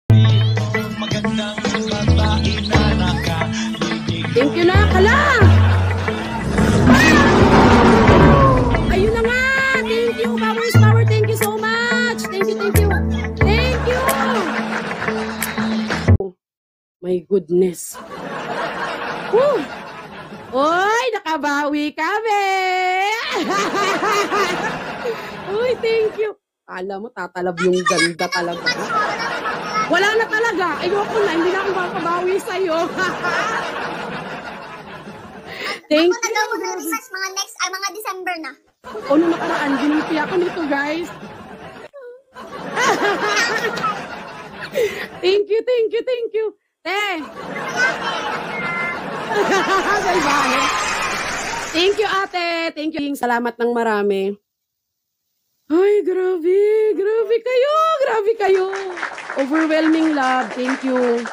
Thank you na, kala! Ayun na nga! Thank you, Power is Power. Thank you so much! Thank you, thank you. Thank you! My goodness. Woo! Uy, nakabawi kami! Uy, thank you. Alam mo, tatalab yung ganda talaga. Wala na talaga. Ayoko na, hindi na ako makabawi sa'yo. Thank Ako you. nagawa ng research mga December na. Ano nakaraan, ginipi ako nito, guys. Thank you, thank you, thank you. Bye-bye. Thank you, ate. Thank you. Salamat ng marami. Ay, grabe. Grabe kayo. Grabe kayo. Overwhelming love. Thank you.